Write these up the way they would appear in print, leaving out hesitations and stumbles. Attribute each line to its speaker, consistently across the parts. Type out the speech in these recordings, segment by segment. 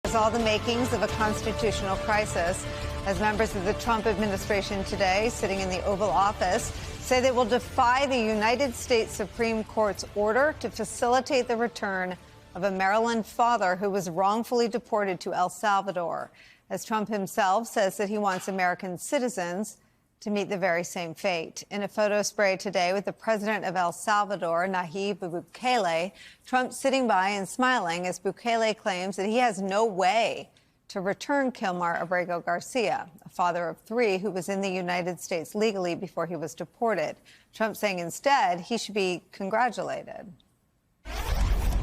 Speaker 1: has all the makings of a constitutional crisis, as members of the Trump administration today, sitting in the Oval Office, say they will defy the United States Supreme Court's order to facilitate the return of a Maryland father who was wrongfully deported to El Salvador, as Trump himself says that he wants American citizens to meet the very same fate. In a photo spray today with the president of El Salvador, Nayib Bukele, Trump sitting by and smiling as Bukele claims that he has no way to return Kilmar Abrego Garcia, a father of three who was in the United States legally before he was deported. Trump saying instead he should be congratulated.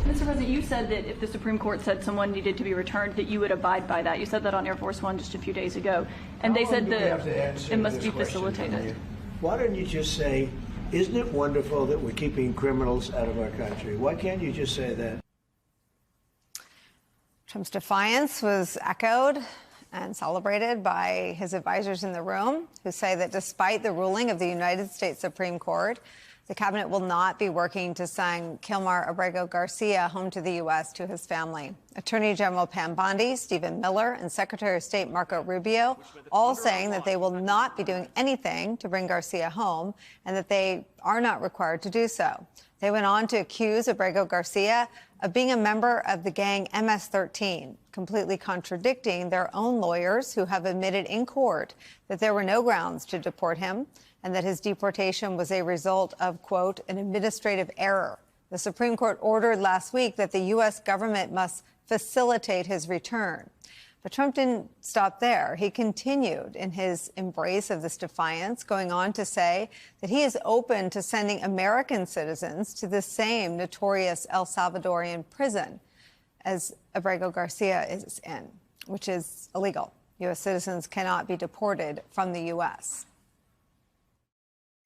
Speaker 2: Mr. President, you said that if the Supreme Court said someone needed to be returned, that you would abide by that. You said that on Air Force One just a few days ago. And they said that it must be facilitated.
Speaker 3: Why don't you just say, isn't it wonderful that we're keeping criminals out of our country? Why can't you just say that?
Speaker 1: Trump's defiance was echoed and celebrated by his advisors in the room, who say that despite the ruling of the United States Supreme Court, the cabinet will not be working to send Kilmar Abrego Garcia home to the U.S. to his family. Attorney General Pam Bondi, Stephen Miller, and Secretary of State Marco Rubio all saying that they will not be doing anything to bring Garcia home and that they are not required to do so. They went on to accuse Abrego Garcia of being a member of the gang MS-13, completely contradicting their own lawyers who have admitted in court that there were no grounds to deport him and that his deportation was a result of, quote, an administrative error. The Supreme Court ordered last week that the U.S. government must facilitate his return. But Trump didn't stop there. He continued in his embrace of this defiance, going on to say that he is open to sending American citizens to the same notorious El Salvadorian prison as Abrego Garcia is in, which is illegal. U.S. citizens cannot be deported from the U.S.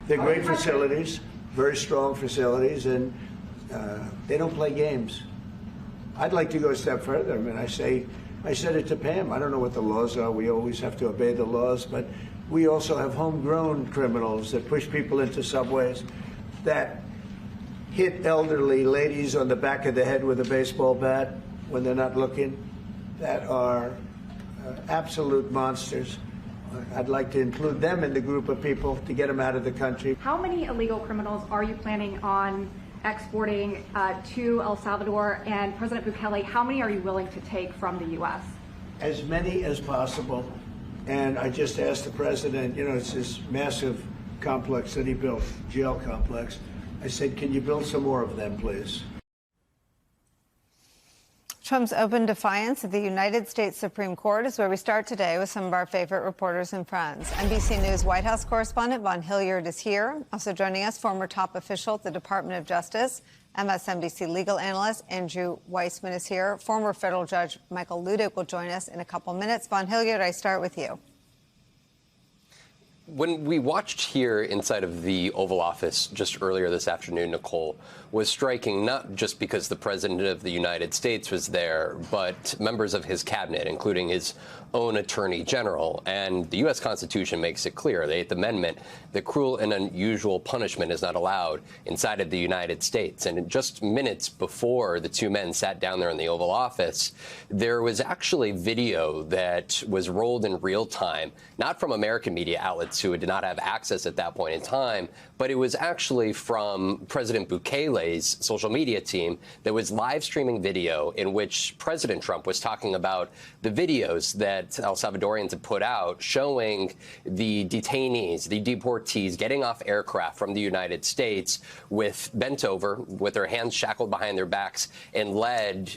Speaker 3: They're great facilities, very strong facilities, and they don't play games. I'd like to go a step further. I mean, I said it to Pam. I don't know what the laws are. We always have to obey the laws, but we also have homegrown criminals that push people into subways, that hit elderly ladies on the back of the head with a baseball bat when they're not looking, that are absolute monsters. I'd like to include them in the group of people to get them out of the country.
Speaker 4: How many illegal criminals are you planning on exporting to El Salvador? And President Bukele, how many are you willing to take from the U.S.?
Speaker 3: As many as possible. And I just asked the president, you know, it's this massive complex that he built, jail complex. I said, can you build some more of them, please?
Speaker 1: Trump's open defiance at the United States Supreme Court is where we start today with some of our favorite reporters and friends. NBC News White House correspondent Vaughn Hilliard is here. Also joining us, former top official at the Department of Justice, MSNBC legal analyst Andrew Weissman is here. Former federal judge Michael Ludick will join us in a couple minutes. Vaughn Hilliard, I start with you.
Speaker 5: When we watched here inside of the Oval Office just earlier this afternoon, Nicole, was striking not just because the President of the United States was there, but members of his cabinet, including his own Attorney General. And the U.S. Constitution makes it clear, the Eighth Amendment, that cruel and unusual punishment is not allowed inside of the United States. And just minutes before the two men sat down there in the Oval Office, there was actually video that was rolled in real time, not from American media outlets who did not have access at that point in time, but it was actually from President Bukele's social media team that was live streaming video in which President Trump was talking about the videos that El Salvadorians had put out showing the detainees, the deportees, getting off aircraft from the United States with bent over, with their hands shackled behind their backs, and led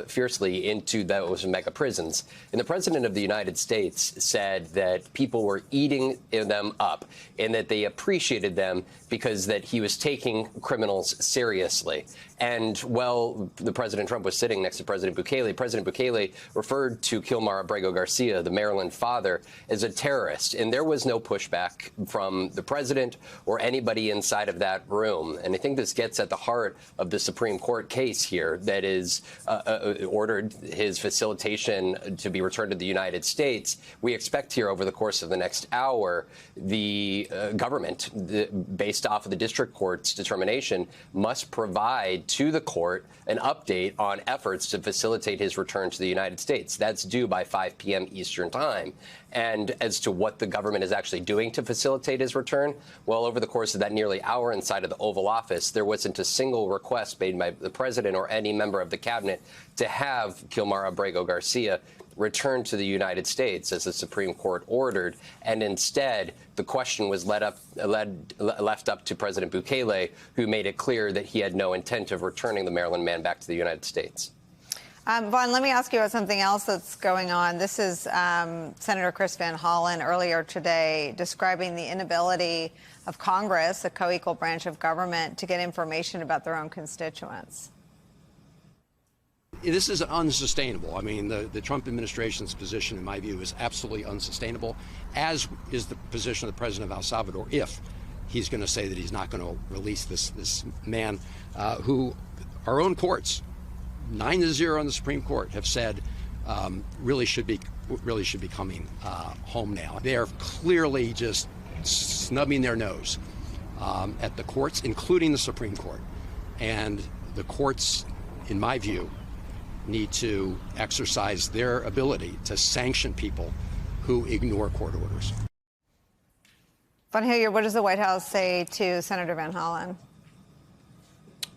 Speaker 5: fiercely into those mega prisons. And the President of the United States said that people were eating them up and that they appreciated them because that he was taking criminals seriously. And while the President Trump was sitting next to President Bukele referred to Kilmar Abrego Garcia, the Maryland father, as a terrorist. And there was no pushback from the president or anybody inside of that room. And I think this gets at the heart of the Supreme Court case here that is ordered his facilitation to be returned to the United States. We expect here over the course of the next hour, the government, based off of the district court's determination, must provide to the court an update on efforts to facilitate his return to the United States. That's due by 5 p.m. Eastern time. And as to what the government is actually doing to facilitate his return, well, over the course of that nearly hour inside of the Oval Office, there wasn't a single request made by the president or any member of the cabinet to have Kilmar Abrego Garcia return to the United States as the Supreme Court ordered. And instead, the question was left up to President Bukele, who made it clear that he had no intent of returning the Maryland man back to the United States.
Speaker 1: Vaughn, let me ask you about something else that's going on. This is Senator Chris Van Hollen earlier today describing the inability of Congress, a co-equal branch of government, to get information about their own constituents.
Speaker 6: This is unsustainable. I mean, the Trump administration's position, in my view, is absolutely unsustainable, as is the position of the president of El Salvador, if he's going to say that he's not going to release this man who our own courts, 9-0 on the Supreme Court, have said really should be coming home now. They are clearly just snubbing their nose at the courts, including the Supreme Court. And the courts, in my view, need to exercise their ability to sanction people who ignore court orders.
Speaker 1: Von Hilliard, what does the White House say to Senator Van Hollen?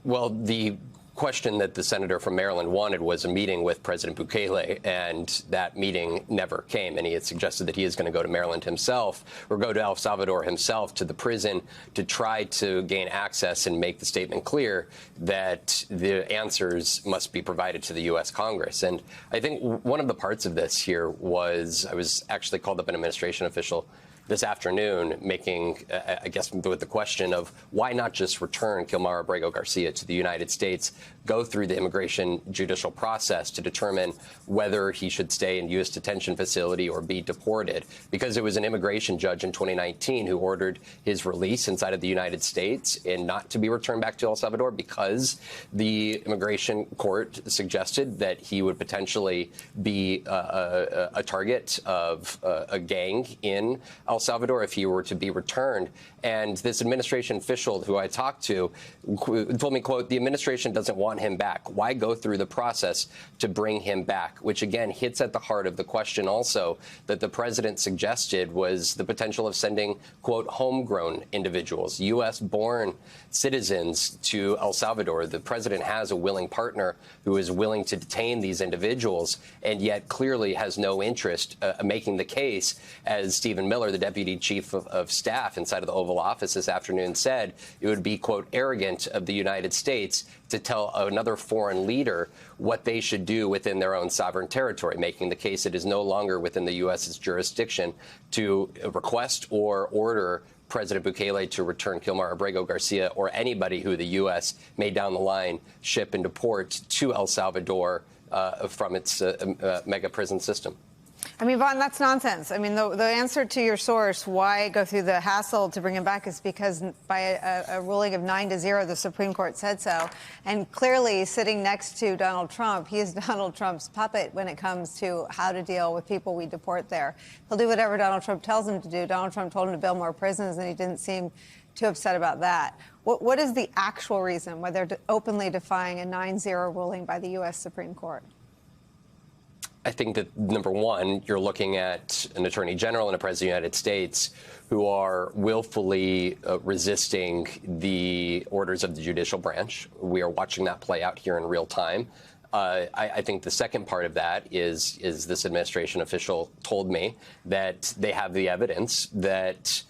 Speaker 5: Well, the question that the senator from Maryland wanted was a meeting with President Bukele, and that meeting never came. And he had suggested that he is going to go to Maryland himself or go to El Salvador himself to the prison to try to gain access and make the statement clear that the answers must be provided to the U.S. Congress. And I think one of the parts of this here was I was actually called up an administration official this afternoon making, I guess, with the question of why not just return Kilmar Abrego Garcia to the United States, go through the immigration judicial process to determine whether he should stay in U.S. detention facility or be deported, because it was an immigration judge in 2019 who ordered his release inside of the United States and not to be returned back to El Salvador because the immigration court suggested that he would potentially be a target of a gang in El Salvador if he were to be returned. And this administration official who I talked to told me, quote, the administration doesn't want him back. Why go through the process to bring him back? Which, again, hits at the heart of the question also that the president suggested was the potential of sending, quote, homegrown individuals, U.S.-born citizens to El Salvador. The president has a willing partner who is willing to detain these individuals and yet clearly has no interest making the case, as Stephen Miller, the deputy chief of staff inside of the Oval Office this afternoon said, it would be, quote, arrogant of the United States to tell another foreign leader what they should do within their own sovereign territory, making the case it is no longer within the U.S.'s jurisdiction to request or order President Bukele to return Kilmar Abrego Garcia or anybody who the U.S. may down the line ship and deport to El Salvador from its mega prison system.
Speaker 1: I mean, Vaughn, that's nonsense. I mean, the answer to your source, why go through the hassle to bring him back, is because by a ruling of 9-0, the Supreme Court said so. And clearly, sitting next to Donald Trump, he is Donald Trump's puppet when it comes to how to deal with people we deport there. He'll do whatever Donald Trump tells him to do. Donald Trump told him to build more prisons, and he didn't seem too upset about that. What is the actual reason why they're openly defying a 9-0 ruling by the U.S. Supreme Court?
Speaker 5: I think that, number one, you're looking at an attorney general and a president of the United States who are willfully resisting the orders of the judicial branch. We are watching that play out here in real time. I think the second part of that is this administration official told me that they have the evidence that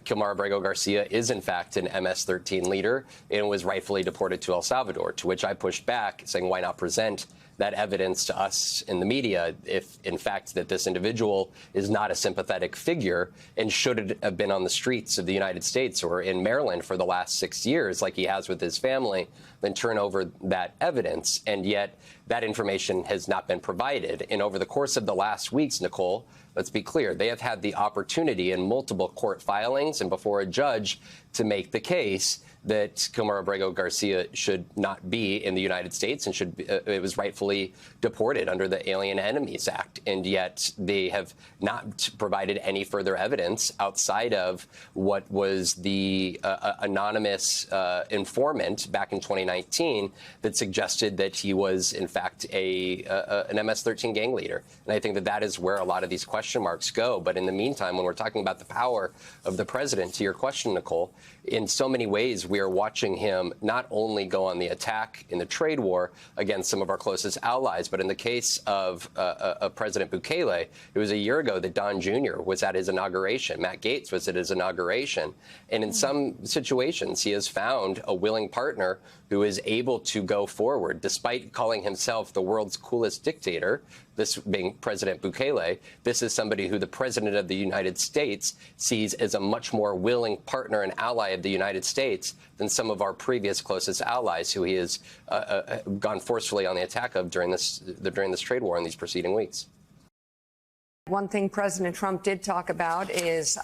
Speaker 5: Kilmar Abrego Garcia is, in fact, an MS-13 leader and was rightfully deported to El Salvador, to which I pushed back, saying, why not present that evidence to us in the media if, in fact, that this individual is not a sympathetic figure and should have been on the streets of the United States or in Maryland for the last 6 years like he has with his family, then turn over that evidence. And yet that information has not been provided. And over the course of the last weeks, Nicole, let's be clear, they have had the opportunity in multiple court filings and before a judge to make the case that Kilmer Abrego Garcia should not be in the United States and it was rightfully deported under the Alien Enemies Act. And yet they have not provided any further evidence outside of what was the anonymous informant back in 2019 that suggested that he was, in fact, an MS-13 gang leader. And I think that that is where a lot of these question marks go. But in the meantime, when we're talking about the power of the president, to your question, Nicole, in so many ways, we are watching him not only go on the attack in the trade war against some of our closest allies, but in the case of President Bukele, it was a year ago that Don Jr. was at his inauguration. Matt Gaetz was at his inauguration. And in some situations, he has found a willing partner who is able to go forward, despite calling himself the world's coolest dictator, this being President Bukele. This is somebody who the President of the United States sees as a much more willing partner and ally of the United States than some of our previous closest allies who he has gone forcefully on the attack of during this trade war in these preceding weeks.
Speaker 7: One thing President Trump did talk about is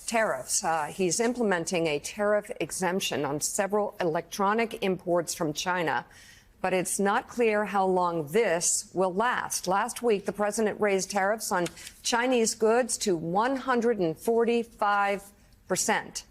Speaker 7: tariffs. He's implementing a tariff exemption on several electronic imports from China, but it's not clear how long this will last. Last week, the president raised tariffs on Chinese goods to 145%.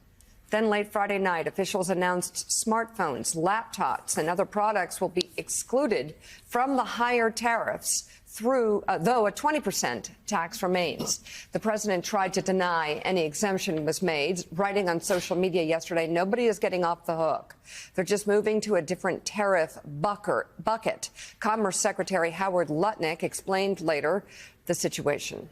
Speaker 7: Then late Friday night, officials announced smartphones, laptops, and other products will be excluded from the higher tariffs, though a 20% tax remains. The president tried to deny any exemption was made, writing on social media yesterday, nobody is getting off the hook. They're just moving to a different tariff bucket. Commerce Secretary Howard Lutnick explained later the situation.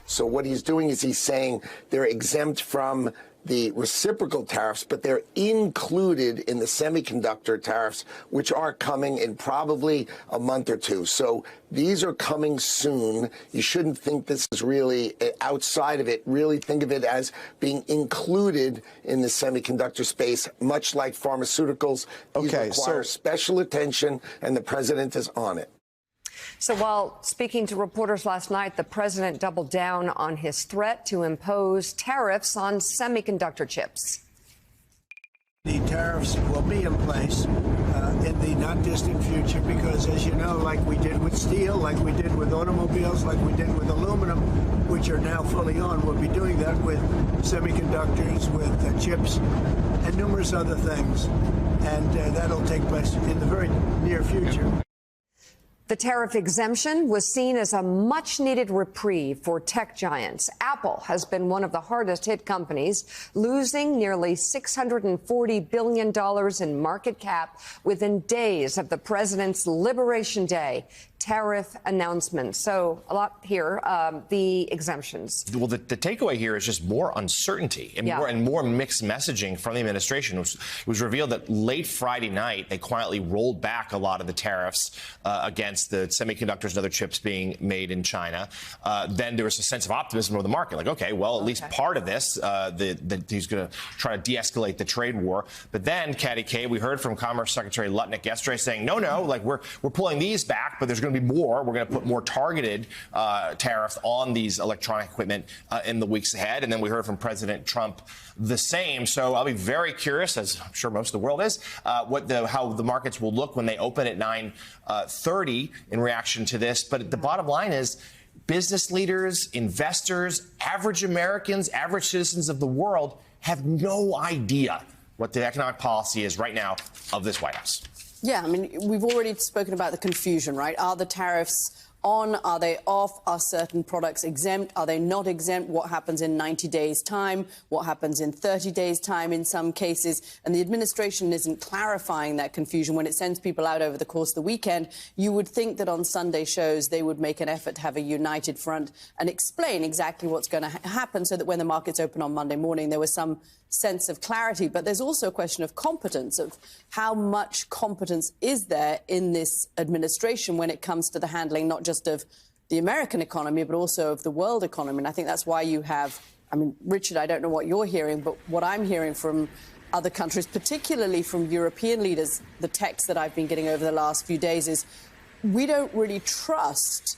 Speaker 8: So what he's doing is he's saying they're exempt from the reciprocal tariffs, but they're included in the semiconductor tariffs, which are coming in probably a month or two. So these are coming soon. You shouldn't think this is really outside of it. Really think of it as being included in the semiconductor space, much like pharmaceuticals. These require special attention, and the president is on it.
Speaker 7: So while speaking to reporters last night, the president doubled down on his threat to impose tariffs on semiconductor chips.
Speaker 3: The tariffs will be in place in the not distant future because, as you know, like we did with steel, like we did with automobiles, like we did with aluminum, which are now fully on, we'll be doing that with semiconductors, with chips, and numerous other things. And that'll take place in the very near future.
Speaker 7: The tariff exemption was seen as a much-needed reprieve for tech giants. Apple has been one of the hardest-hit companies, losing nearly $640 billion in market cap within days of the president's Liberation Day tariff announcement. So a lot here, the exemptions.
Speaker 9: Well, the takeaway here is just more uncertainty and more mixed messaging from the administration. It was revealed that late Friday night, they quietly rolled back a lot of the tariffs against the semiconductors and other chips being made in China. Then there was a sense of optimism over the market, like, okay, well, at least part of this, he's going to try to de-escalate the trade war. But then, Katty Kay, we heard from Commerce Secretary Lutnick yesterday saying, no, like we're pulling these back, but there's going to be more. We're going to put more targeted tariffs on these electronic equipment in the weeks ahead. And then we heard from President Trump the same. So I'll be very curious, as I'm sure most of the world is, how the markets will look when they open at 9:30 in reaction to this. But the bottom line is, business leaders, investors, average Americans, average citizens of the world have no idea what the economic policy is right now of this White House.
Speaker 10: Yeah, I mean, we've already spoken about the confusion, right? Are the tariffs on? Are they off? Are certain products exempt? Are they not exempt? What happens in 90 days' time? What happens in 30 days' time in some cases? And the administration isn't clarifying that confusion. When it sends people out over the course of the weekend, you would think that on Sunday shows they would make an effort to have a united front and explain exactly what's going to happen so that when the markets open on Monday morning, there was some sense of clarity. But there's also a question of competence, of how much competence is there in this administration when it comes to the handling not just of the American economy, but also of the world economy. And I think that's why you have, I mean, Richard, I don't know what you're hearing, but what I'm hearing from other countries, particularly from European leaders, the text that I've been getting over the last few days is we don't really trust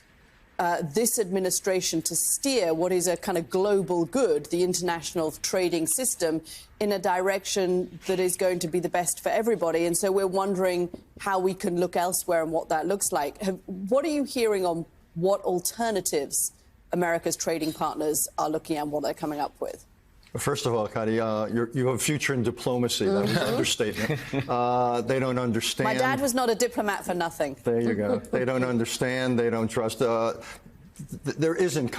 Speaker 10: this administration to steer what is a kind of global good, the international trading system, in a direction that is going to be the best for everybody. And so we're wondering how we can look elsewhere and what that looks like. What are you hearing on what alternatives America's trading partners are looking at and what they're coming up with?
Speaker 11: First of all, Kadi, you have a future in diplomacy. That was an understatement. They don't understand.
Speaker 10: My dad was not a diplomat for nothing.
Speaker 11: There you go. They don't understand. They don't trust. There isn't.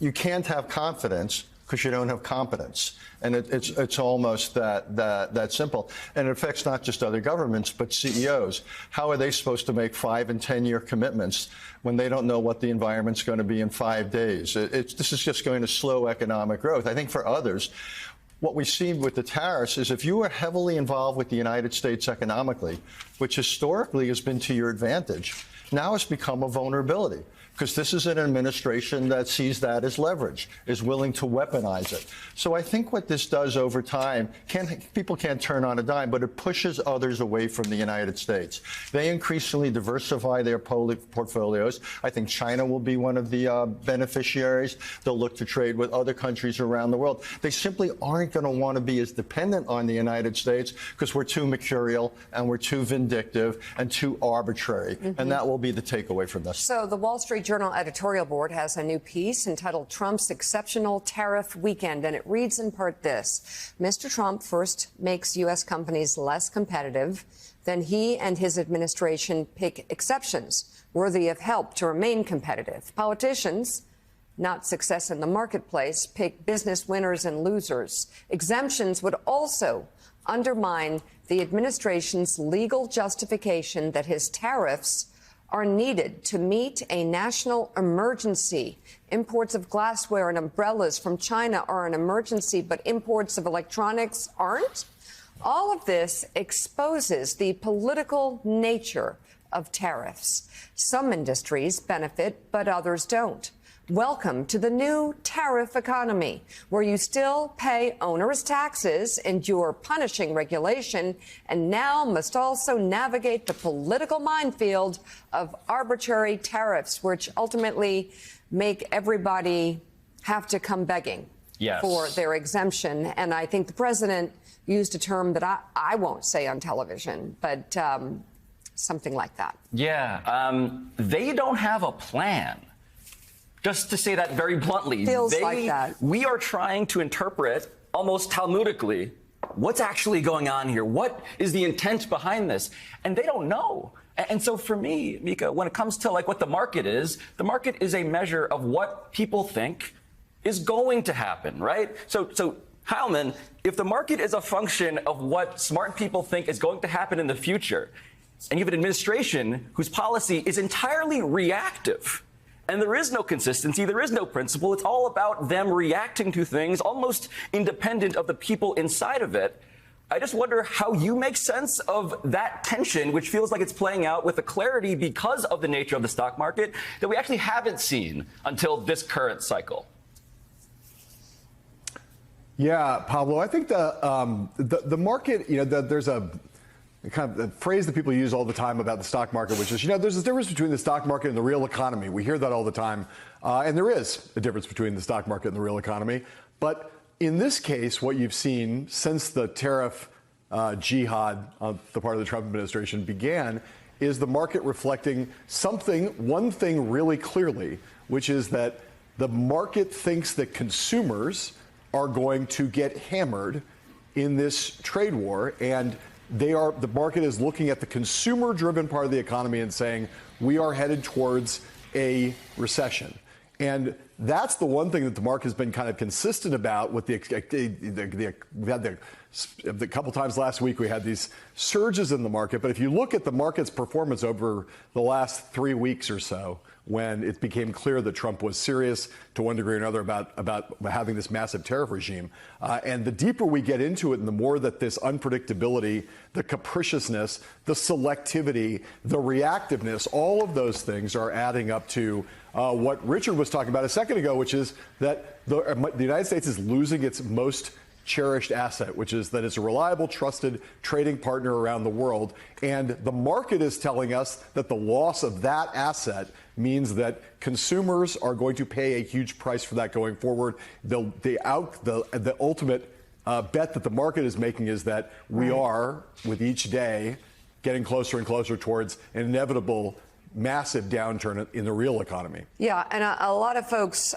Speaker 11: You can't have confidence because you don't have competence. And it's almost that simple. And it affects not just other governments, but CEOs. How are they supposed to make 5- and 10-year commitments when they don't know what the environment's going to be in 5 days? This is just going to slow economic growth. I think for others, what we see with the tariffs is if you are heavily involved with the United States economically, which historically has been to your advantage, now it's become a vulnerability. Because this is an administration that sees that as leverage, is willing to weaponize it. So I think what this does over time, people can't turn on a dime, but it pushes others away from the United States. They increasingly diversify their portfolios. I think China will be one of the beneficiaries. They'll look to trade with other countries around the world. They simply aren't going to want to be as dependent on the United States because we're too mercurial and we're too vindictive and too arbitrary. And that will be the takeaway from this.
Speaker 7: So the Wall Street Journal editorial board has a new piece entitled Trump's Exceptional Tariff Weekend, and it reads in part this: Mr. Trump first makes U.S. companies less competitive, then he and his administration pick exceptions worthy of help to remain competitive. Politicians, not success in the marketplace, pick business winners and losers. Exemptions would also undermine the administration's legal justification that his tariffs are needed to meet a national emergency. Imports of glassware and umbrellas from China are an emergency, but imports of electronics aren't. All of this exposes the political nature of tariffs. Some industries benefit, but others don't. Welcome to the new tariff economy, where you still pay onerous taxes, endure punishing regulation, and now must also navigate the political minefield of arbitrary tariffs, which ultimately make everybody have to come begging for their exemption. And I think the president used a term that I won't say on television, but something like that.
Speaker 12: Yeah, they don't have a plan. Just to say that very bluntly,
Speaker 7: Feels like that.
Speaker 12: We are trying to interpret almost Talmudically what's actually going on here. What is the intent behind this? And they don't know. And so for me, Mika, when it comes to like what the market is a measure of what people think is going to happen, right? So Heilman, if the market is a function of what smart people think is going to happen in the future, and you have an administration whose policy is entirely reactive, and there is no consistency, there is no principle. It's all about them reacting to things almost independent of the people inside of it. I just wonder how you make sense of that tension, which feels like it's playing out with a clarity because of the nature of the stock market that we actually haven't seen until this current cycle.
Speaker 13: Yeah, Pablo, I think the market, there's a kind of the phrase that people use all the time about the stock market, which is, there's a difference between the stock market and the real economy. We hear that all the time. And there is a difference between the stock market and the real economy. But in this case, what you've seen since the tariff jihad on the part of the Trump administration began is the market reflecting one thing really clearly, which is that the market thinks that consumers are going to get hammered in this trade war, and the market is looking at the consumer-driven part of the economy and saying we are headed towards a recession. And that's the one thing that the market has been kind of consistent about. With we had the couple times last week we had these surges in the market, but if you look at the market's performance over the last 3 weeks or so, when it became clear that Trump was serious to one degree or another about having this massive tariff regime. And the deeper we get into it and the more that this unpredictability, the capriciousness, the selectivity, the reactiveness, all of those things are adding up to what Richard was talking about a second ago, which is that the United States is losing its most cherished asset, which is that it's a reliable, trusted trading partner around the world. And the market is telling us that the loss of that asset means that consumers are going to pay a huge price for that going forward. The ultimate bet that the market is making is that we are, with each day, getting closer and closer towards an inevitable massive downturn in the real economy.
Speaker 7: Yeah, and a lot of folks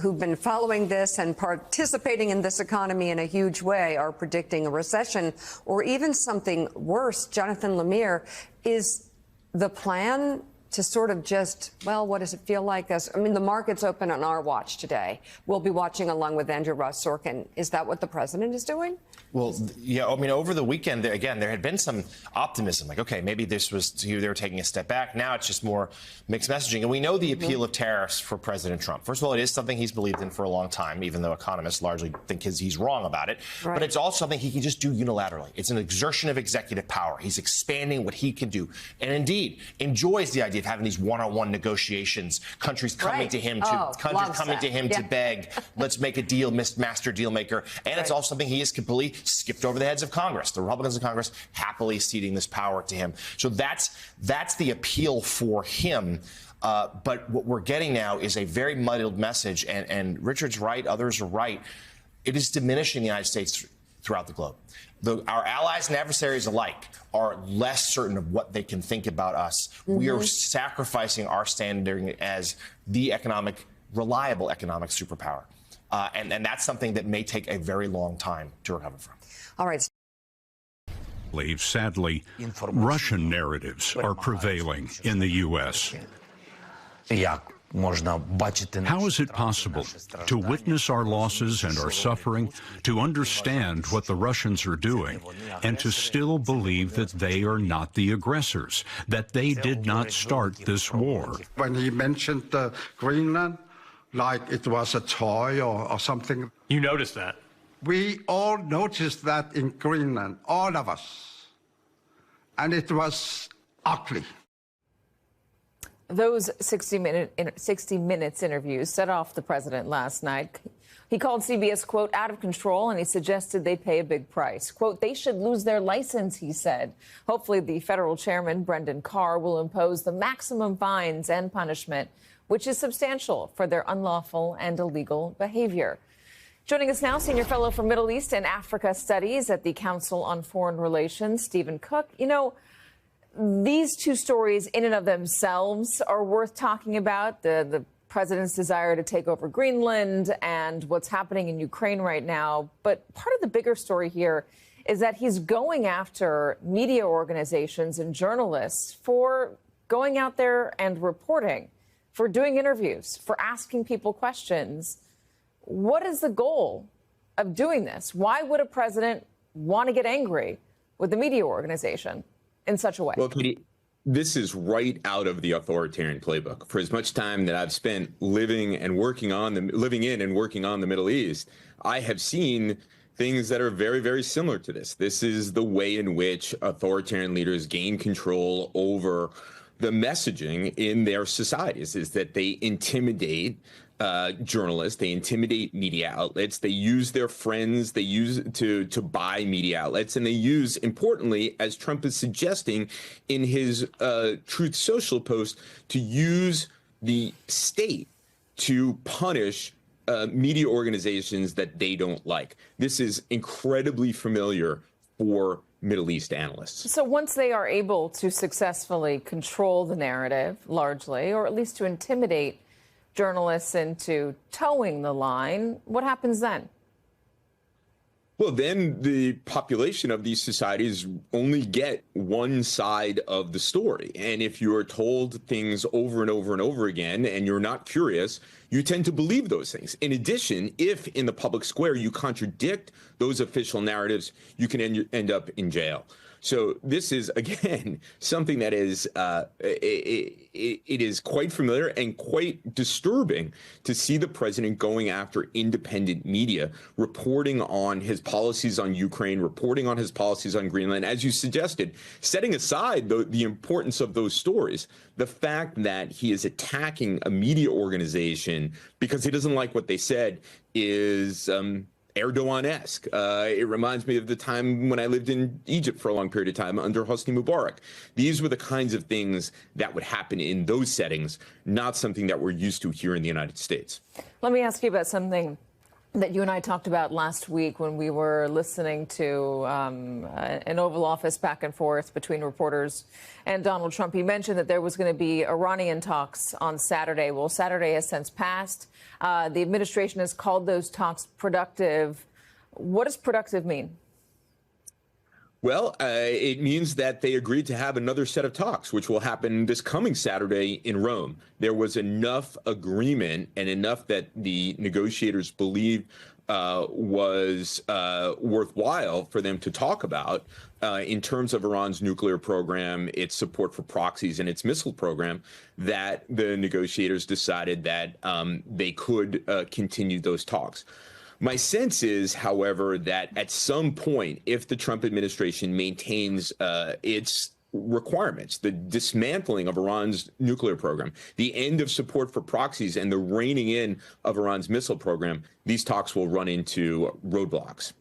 Speaker 7: who've been following this and participating in this economy in a huge way are predicting a recession or even something worse. Jonathan Lemire, is the plan to sort of just, well, what does it feel like? I mean, the market's open on our watch today. We'll be watching along with Andrew Ross Sorkin. Is that what the president is doing?
Speaker 9: Well, yeah, I mean, over the weekend, again, there had been some optimism, like, okay, maybe this was, they were taking a step back. Now it's just more mixed messaging. And we know the appeal of tariffs for President Trump. First of all, it is something he's believed in for a long time, even though economists largely think he's wrong about it. Right. But it's also something he can just do unilaterally. It's an exertion of executive power. He's expanding what he can do. And indeed, enjoys the idea of having these one-on-one negotiations, countries coming to him to beg, let's make a deal, master deal maker. And it's also something he has completely skipped over the heads of Congress. The Republicans in Congress happily ceding this power to him. So that's the appeal for him. But what we're getting now is a very muddled message. And Richard's right. Others are right. It is diminishing the United States throughout the globe. Our allies and adversaries alike are less certain of what they can think about us. We are sacrificing our standing as the reliable economic superpower. And that's something that may take a very long time to recover from.
Speaker 7: All right.
Speaker 14: Sadly, Russian narratives are prevailing in the U.S. How is it possible to witness our losses and our suffering, to understand what the Russians are doing, and to still believe that they are not the aggressors, that they did not start this war?
Speaker 15: When he mentioned Greenland, like it was a toy or something.
Speaker 16: You noticed that?
Speaker 15: We all noticed that in Greenland, all of us. And it was ugly.
Speaker 17: Those 60 Minutes interviews set off the president last night. He called CBS, quote, out of control, and he suggested they pay a big price. Quote, they should lose their license, he said. Hopefully, the federal chairman, Brendan Carr, will impose the maximum fines and punishment, which is substantial for their unlawful and illegal behavior. Joining us now, Senior Fellow for Middle East and Africa Studies at the Council on Foreign Relations, Stephen Cook. You know, these two stories in and of themselves are worth talking about. The president's desire to take over Greenland and what's happening in Ukraine right now. But part of the bigger story here is that he's going after media organizations and journalists for going out there and reporting, for doing interviews, for asking people questions. What is the goal of doing this? Why would a president want to get angry with the media organization in such a way?
Speaker 18: Well, Katie, this is right out of the authoritarian playbook. For as much time that I've spent living in and working on the Middle East, I have seen things that are very, very similar to this. This is the way in which authoritarian leaders gain control over the messaging in their societies, is that they intimidate journalists, they intimidate media outlets, they use their friends, they use to buy media outlets, and they use, importantly, as Trump is suggesting in his Truth Social post, to use the state to punish media organizations that they don't like. This is incredibly familiar for Middle East analysts.
Speaker 17: So once they are able to successfully control the narrative, largely, or at least to intimidate journalists into towing the line, what happens then?
Speaker 18: Well, then the population of these societies only get one side of the story. And if you are told things over and over and over again, and you're not curious, you tend to believe those things. In addition, if in the public square you contradict those official narratives, you can end up in jail. So this is, again, something that is it is quite familiar and quite disturbing to see the president going after independent media, reporting on his policies on Ukraine, reporting on his policies on Greenland, as you suggested, setting aside the importance of those stories. The fact that he is attacking a media organization because he doesn't like what they said is Erdogan-esque. It reminds me of the time when I lived in Egypt for a long period of time under Hosni Mubarak. These were the kinds of things that would happen in those settings, not something that we're used to here in the United States.
Speaker 17: Let me ask you about something that you and I talked about last week when we were listening to an Oval Office back and forth between reporters and Donald Trump. He mentioned that there was going to be Iranian talks on Saturday. Well, Saturday has since passed. The administration has called those talks productive. What does productive mean?
Speaker 18: Well, it means that they agreed to have another set of talks, which will happen this coming Saturday in Rome. There was enough agreement and enough that the negotiators believed was worthwhile for them to talk about in terms of Iran's nuclear program, its support for proxies, and its missile program, that the negotiators decided that they could continue those talks. My sense is, however, that at some point, if the Trump administration maintains its requirements, the dismantling of Iran's nuclear program, the end of support for proxies, and the reining in of Iran's missile program, these talks will run into roadblocks.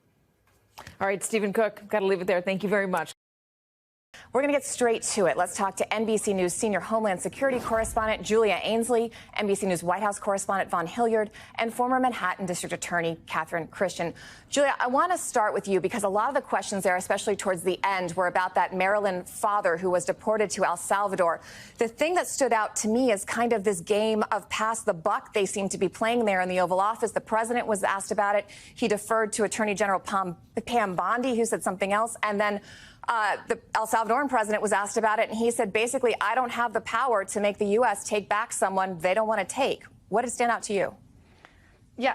Speaker 17: All right, Stephen Cook, got to leave it there. Thank you very much.
Speaker 16: We're going to get straight to it. Let's talk to NBC News senior Homeland Security correspondent Julia Ainsley, NBC News White House correspondent Vaughn Hilliard, and former Manhattan District Attorney Catherine Christian. Julia, I want to start with you because a lot of the questions there, especially towards the end, were about that Maryland father who was deported to El Salvador. The thing that stood out to me is kind of this game of pass the buck they seem to be playing there in the Oval Office. The president was asked about it. He deferred to Attorney General Pam Bondi, who said something else, and then the El Salvadoran president was asked about it, and he said, basically, I don't have the power to make the U.S. take back someone they don't want to take. What did stand out to you?
Speaker 19: Yeah.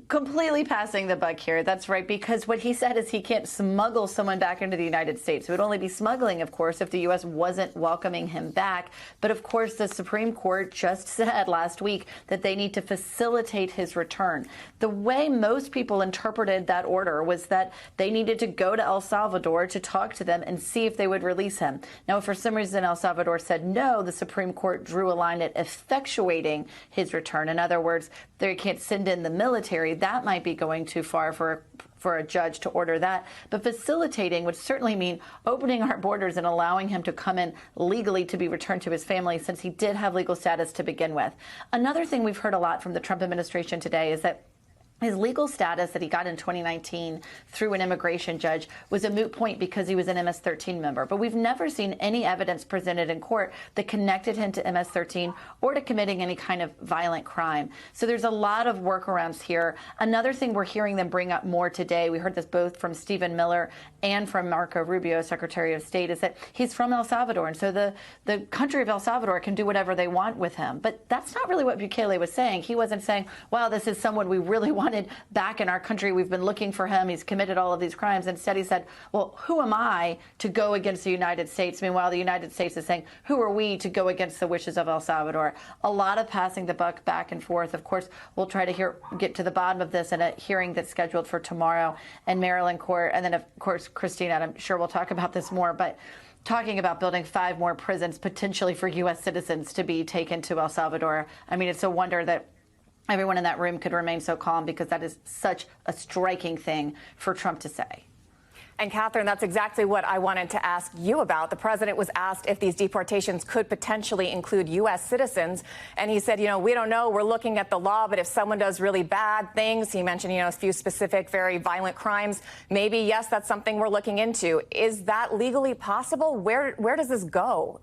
Speaker 19: Completely passing the buck here. That's right, because what he said is he can't smuggle someone back into the United States. It would only be smuggling, of course, if the U.S. wasn't welcoming him back. But, of course, the Supreme Court just said last week that they need to facilitate his return. The way most people interpreted that order was that they needed to go to El Salvador to talk to them and see if they would release him. Now, if for some reason El Salvador said no, the Supreme Court drew a line at effectuating his return. In other words, they can't send in the military. That might be going too far for a judge to order that. But facilitating would certainly mean opening our borders and allowing him to come in legally to be returned to his family, since he did have legal status to begin with. Another thing we've heard a lot from the Trump administration today is that his legal status that he got in 2019 through an immigration judge was a moot point because he was an MS-13 member. But we've never seen any evidence presented in court that connected him to MS-13 or to committing any kind of violent crime. So there's a lot of workarounds here. Another thing we're hearing them bring up more today, we heard this both from Stephen Miller and from Marco Rubio, Secretary of State, is that he's from El Salvador. And so the country of El Salvador can do whatever they want with him. But that's not really what Bukele was saying. He wasn't saying, wow, this is someone we really wanted back in our country. We've been looking for him. He's committed all of these crimes. Instead, he said, well, who am I to go against the United States? Meanwhile, the United States is saying, who are we to go against the wishes of El Salvador? A lot of passing the buck back and forth. Of course, we'll try to get to the bottom of this in a hearing that's scheduled for tomorrow in Maryland court. And then, of course, Christina, I'm sure we'll talk about this more, but talking about building 5 more prisons potentially for U.S. citizens to be taken to El Salvador. I mean, it's a wonder that everyone in that room could remain so calm, because that is such a striking thing for Trump to say.
Speaker 16: And Catherine, that's exactly what I wanted to ask you about. The president was asked if these deportations could potentially include U.S. citizens. And he said, we don't know. We're looking at the law. But if someone does really bad things, he mentioned, a few specific, very violent crimes, maybe, yes, that's something we're looking into. Is that legally possible? Where does this go?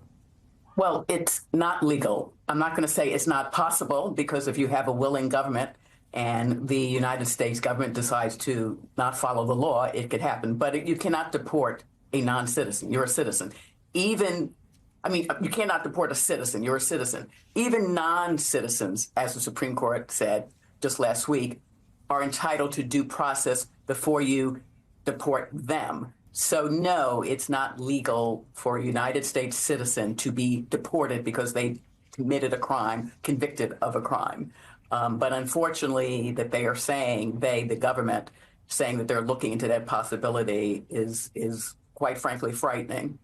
Speaker 20: Well, it's not legal. I'm not going to say it's not possible, because if you have a willing government and the United States government decides to not follow the law, it could happen. But you cannot deport a non-citizen. You're a citizen. You cannot deport a citizen. You're a citizen. Even non-citizens, as the Supreme Court said just last week, are entitled to due process before you deport them. So, no, it's not legal for a United States citizen to be deported because they committed a crime, convicted of a crime. But unfortunately, that they are saying, the government, saying that they're looking into that possibility is quite frankly frightening.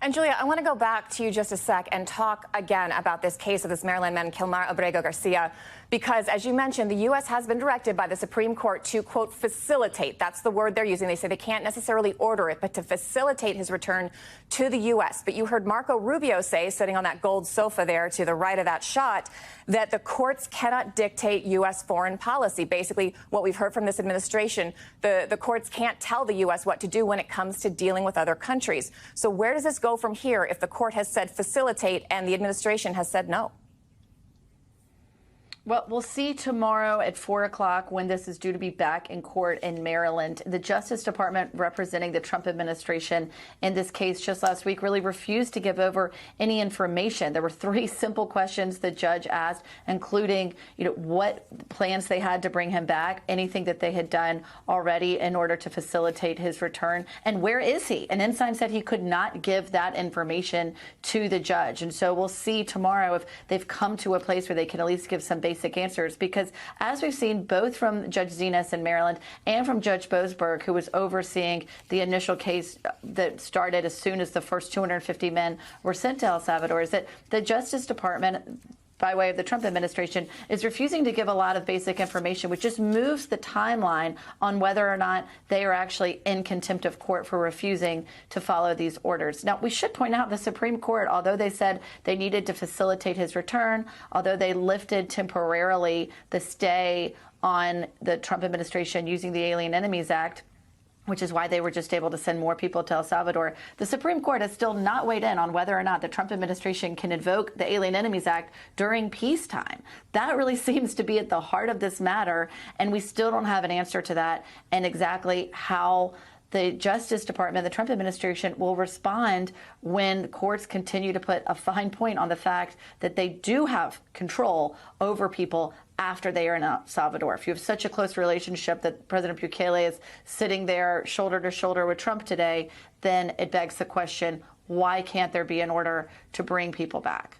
Speaker 16: And Julia, I want to go back to you just a sec and talk again about this case of this Maryland man, Kilmar Abrego Garcia, because as you mentioned, the U.S. has been directed by the Supreme Court to, quote, facilitate. That's the word they're using. They say they can't necessarily order it, but to facilitate his return to the U.S. But you heard Marco Rubio say, sitting on that gold sofa there to the right of that shot, that the courts cannot dictate U.S. foreign policy. Basically, what we've heard from this administration, the courts can't tell the U.S. what to do when it comes to dealing with other countries. So where does this go from here if the court has said facilitate and the administration has said no?
Speaker 19: Well, we'll see tomorrow at 4 o'clock when this is due to be back in court in Maryland. The Justice Department representing the Trump administration in this case just last week really refused to give over any information. There were 3 simple questions the judge asked, including, what plans they had to bring him back, anything that they had done already in order to facilitate his return, and where is he? And Ensign said he could not give that information to the judge. And so we'll see tomorrow if they've come to a place where they can at least give some basic answers, because as we've seen both from Judge Zenas in Maryland and from Judge Boasberg, who was overseeing the initial case that started as soon as the first 250 men were sent to El Salvador, is that the Justice Department, by way of the Trump administration, is refusing to give a lot of basic information, which just moves the timeline on whether or not they are actually in contempt of court for refusing to follow these orders. Now, we should point out the Supreme Court, although they said they needed to facilitate his return, although they lifted temporarily the stay on the Trump administration using the Alien Enemies Act, which is why they were just able to send more people to El Salvador, the Supreme Court has still not weighed in on whether or not the Trump administration can invoke the Alien Enemies Act during peacetime. That really seems to be at the heart of this matter, and we still don't have an answer to that and exactly how the Justice Department, the Trump administration, will respond when courts continue to put a fine point on the fact that they do have control over people after they are in El Salvador. If you have such a close relationship that President Bukele is sitting there shoulder to shoulder with Trump today, then it begs the question, why can't there be an order to bring people back?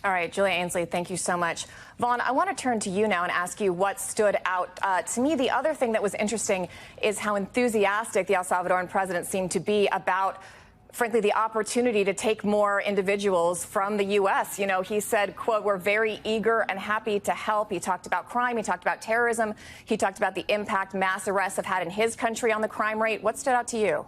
Speaker 16: All right, Julia Ainsley, thank you so much. Vaughn, I want to turn to you now and ask you what stood out. To me, the other thing that was interesting is how enthusiastic the El Salvadoran president seemed to be about, frankly, the opportunity to take more individuals from the U.S. He said, quote, we're very eager and happy to help. He talked about crime. He talked about terrorism. He talked about the impact mass arrests have had in his country on the crime rate. What stood out to you?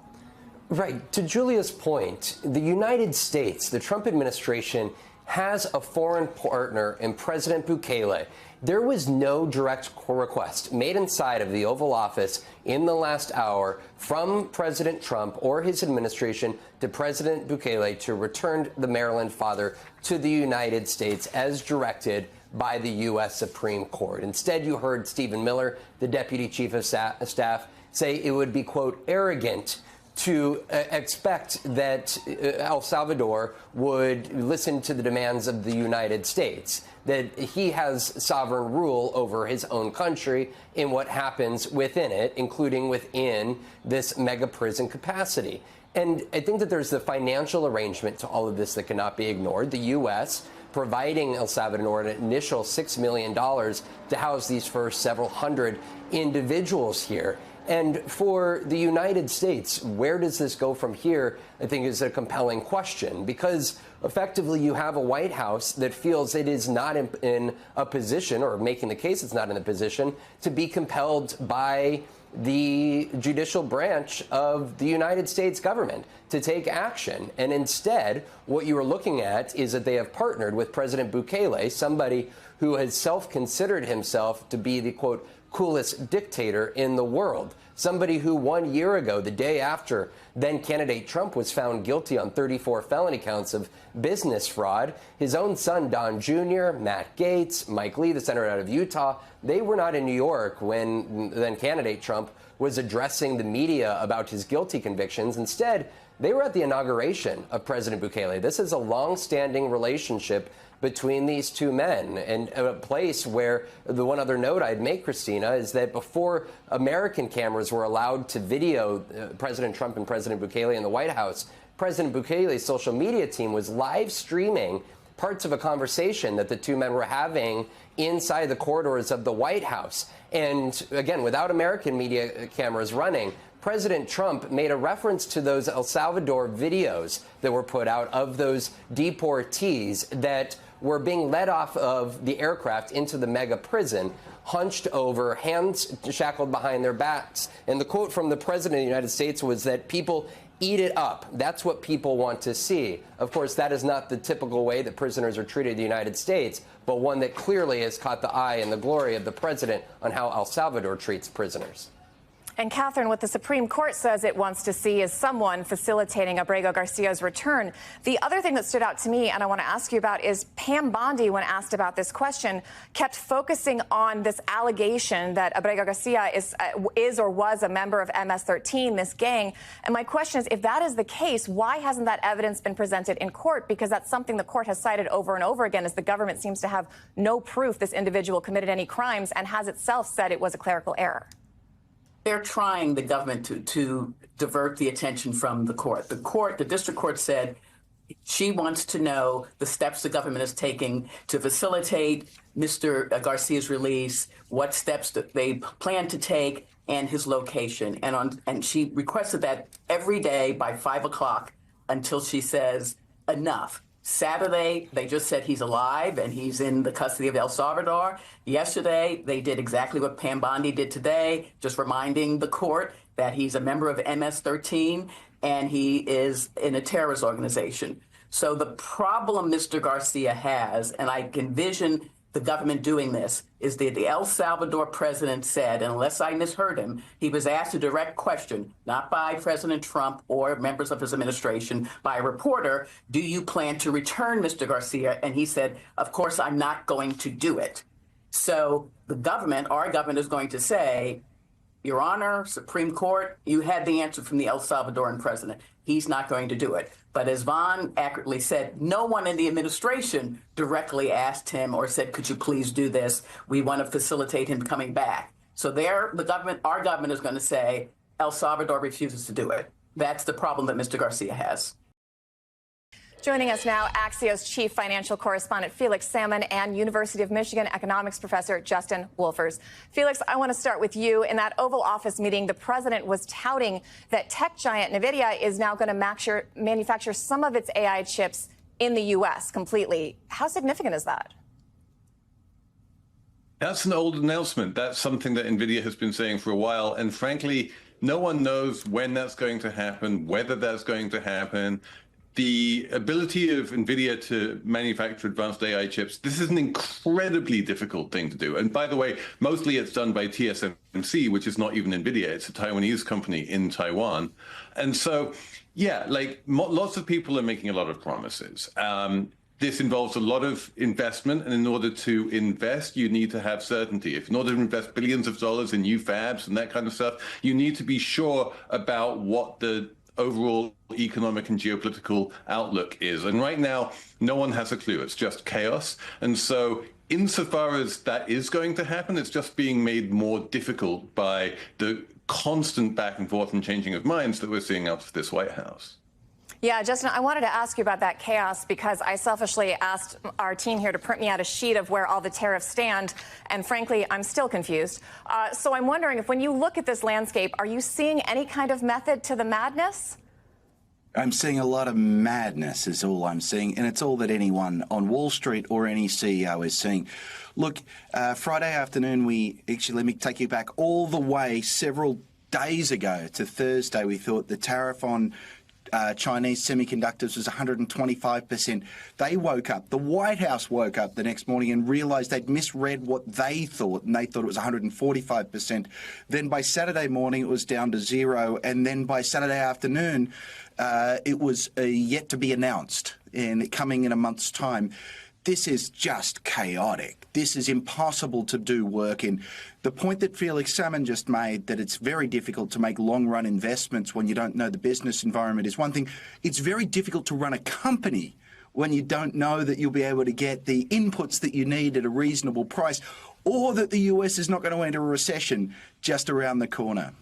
Speaker 5: Right. To Julia's point, the United States, the Trump administration, has a foreign partner in President Bukele. There was no direct request made inside of the Oval Office in the last hour from President Trump or his administration to President Bukele to return the Maryland father to the United States as directed by the U.S. Supreme Court. Instead, you heard Stephen Miller, the Deputy Chief of Staff, say it would be, quote, arrogant to expect that El Salvador would listen to the demands of the United States, that he has sovereign rule over his own country in what happens within it, including within this mega prison capacity. And I think that there's the financial arrangement to all of this that cannot be ignored. The U.S. providing El Salvador an initial $6 million to house these first several hundred individuals here. And for the United States, where does this go from here, I think is a compelling question, because effectively you have a White House that feels it is not in a position, or making the case it's not in a position, to be compelled by the judicial branch of the United States government to take action. And instead, what you are looking at is that they have partnered with President Bukele, somebody who has self-considered himself to be the, quote, coolest dictator in the world. Somebody who 1 year ago, the day after then candidate Trump was found guilty on 34 felony counts of business fraud, his own son, Don Jr., Matt Gaetz, Mike Lee, the senator out of Utah, they were not in New York when then candidate Trump was addressing the media about his guilty convictions. Instead, they were at the inauguration of President Bukele. This is a long-standing relationship between these two men, and a place where the one other note I'd make, Christina, is that before American cameras were allowed to video President Trump and President Bukele in the White House, President Bukele's social media team was live streaming parts of a conversation that the two men were having inside the corridors of the White House. And again, without American media cameras running, President Trump made a reference to those El Salvador videos that were put out of those deportees that were being led off of the aircraft into the mega prison, hunched over, hands shackled behind their backs. And the quote from the president of the United States was that people eat it up. That's what people want to see. Of course, that is not the typical way that prisoners are treated in the United States, but one that clearly has caught the eye and the glory of the president on how El Salvador treats prisoners.
Speaker 16: And Catherine, what the Supreme Court says it wants to see is someone facilitating Abrego Garcia's return. The other thing that stood out to me, and I want to ask you about, is Pam Bondi, when asked about this question, kept focusing on this allegation that Abrego Garcia is or was a member of MS-13, this gang. And my question is, if that is the case, why hasn't that evidence been presented in court? Because that's something the court has cited over and over again, as the government seems to have no proof this individual committed any crimes and has itself said it was a clerical error.
Speaker 20: They're trying, the government, to divert the attention from the court. The district court said she wants to know the steps the government is taking to facilitate Mr. Garcia's release, what steps that they plan to take, and his location. And she requested that every day by 5 o'clock until she says enough. Saturday, they just said he's alive and he's in the custody of El Salvador. Yesterday, they did exactly what Pam Bondi did today, just reminding the court that he's a member of MS-13 and he is in a terrorist organization. So the problem Mr. Garcia has, and I can envision the government doing this, is that the El Salvador president said, unless I misheard him, he was asked a direct question, not by President Trump or members of his administration, by a reporter, do you plan to return Mr. Garcia? And he said, of course, I'm not going to do it. So the government, our government, is going to say, Your Honor, Supreme Court, you had the answer from the El Salvadoran president. He's not going to do it. But as Vaughn accurately said, no one in the administration directly asked him or said, could you please do this? We want to facilitate him coming back. So our government is going to say, El Salvador refuses to do it. That's the problem that Mr. Garcia has.
Speaker 16: Joining us now, Axios chief financial correspondent Felix Salmon and University of Michigan economics professor Justin Wolfers. Felix, I want to start with you. In that Oval Office meeting, the president was touting that tech giant NVIDIA is now going to manufacture some of its AI chips in the U.S. completely. How significant is that?
Speaker 21: That's an old announcement. That's something that NVIDIA has been saying for a while. And frankly, no one knows when that's going to happen, whether that's going to happen. The ability of NVIDIA to manufacture advanced AI chips, this is an incredibly difficult thing to do. And by the way, mostly it's done by TSMC, which is not even NVIDIA. It's a Taiwanese company in Taiwan. And so, yeah, lots of people are making a lot of promises. This involves a lot of investment, and in order to invest, you need to have certainty. In order to invest billions of dollars in new fabs and that kind of stuff, you need to be sure about what the overall economic and geopolitical outlook is. And right now, no one has a clue. It's just chaos. And so insofar as that is going to happen, it's just being made more difficult by the constant back and forth and changing of minds that we're seeing out of this White House.
Speaker 16: Yeah, Justin, I wanted to ask you about that chaos because I selfishly asked our team here to print me out a sheet of where all the tariffs stand. And frankly, I'm still confused. So I'm wondering if when you look at this landscape, are you seeing any kind of method to the madness?
Speaker 22: I'm seeing a lot of madness is all I'm seeing. And it's all that anyone on Wall Street or any CEO is seeing. Look, Friday afternoon, let me take you back all the way several days ago to Thursday. We thought the tariff on Chinese semiconductors was 125%. They woke up, the White House woke up the next morning and realized they'd misread what they thought, and they thought it was 145%. Then by Saturday morning, it was down to 0. And then by Saturday afternoon, it was yet to be announced and coming in a month's time. This is just chaotic. This is impossible to do work in. The point that Felix Salmon just made, that it's very difficult to make long-run investments when you don't know the business environment, is one thing. It's very difficult to run a company when you don't know that you'll be able to get the inputs that you need at a reasonable price, or that the US is not going to enter a recession just around the corner.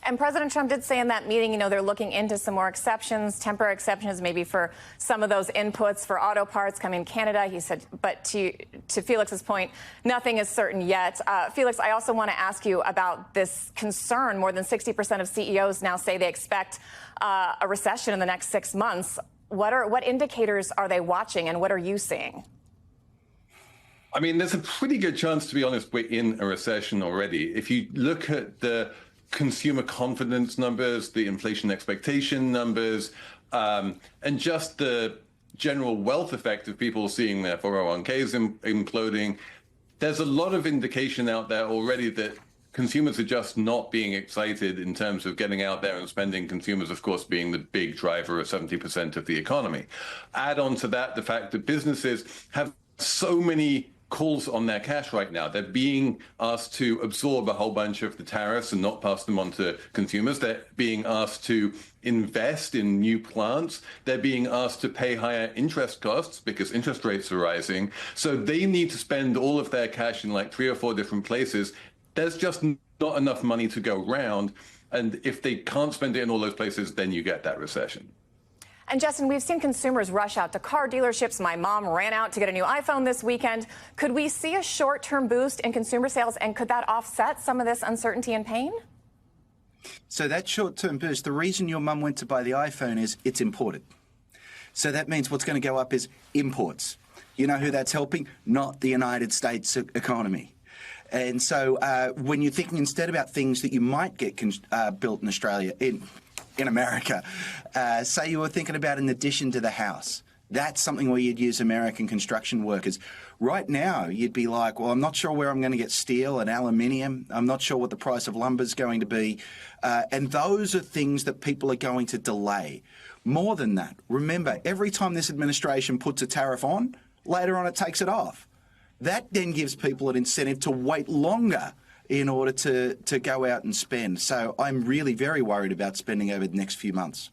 Speaker 16: And President Trump did say in that meeting, they're looking into some more exceptions, temporary exceptions, maybe for some of those inputs for auto parts coming in Canada. He said, but to Felix's point, nothing is certain yet. Felix, I also want to ask you about this concern. More than 60% of CEOs now say they expect a recession in the next 6 months. What indicators are they watching, and what are you seeing?
Speaker 21: I mean, there's a pretty good chance, to be honest, we're in a recession already. If you look at the consumer confidence numbers, the inflation expectation numbers, and just the general wealth effect of people seeing their 401ks imploding, there's a lot of indication out there already that consumers are just not being excited in terms of getting out there and spending, consumers, of course, being the big driver of 70% of the economy. Add on to that the fact that businesses have so many calls on their cash right now. They're being asked to absorb a whole bunch of the tariffs and not pass them on to consumers. They're being asked to invest in new plants. They're being asked to pay higher interest costs because interest rates are rising. So they need to spend all of their cash in like 3 or 4 different places. There's just not enough money to go round. And if they can't spend it in all those places, then you get that recession.
Speaker 16: And Justin, we've seen consumers rush out to car dealerships. My mom ran out to get a new iPhone this weekend. Could we see a short-term boost in consumer sales, and could that offset some of this uncertainty and pain?
Speaker 22: So that short-term boost, the reason your mum went to buy the iPhone is it's imported. So that means what's going to go up is imports. You know who that's helping? Not the United States economy. And so when you're thinking instead about things that you might get built in Australia, in America, say you were thinking about in addition to the house, that's something where you'd use American construction workers. Right now, you'd be like, well, I'm not sure where I'm going to get steel and aluminium. I'm not sure what the price of lumber is going to be. And those are things that people are going to delay. More than that, remember, every time this administration puts a tariff on, later on it takes it off. That then gives people an incentive to wait longer in order to go out and spend. So I'm really very worried about spending over the next few months.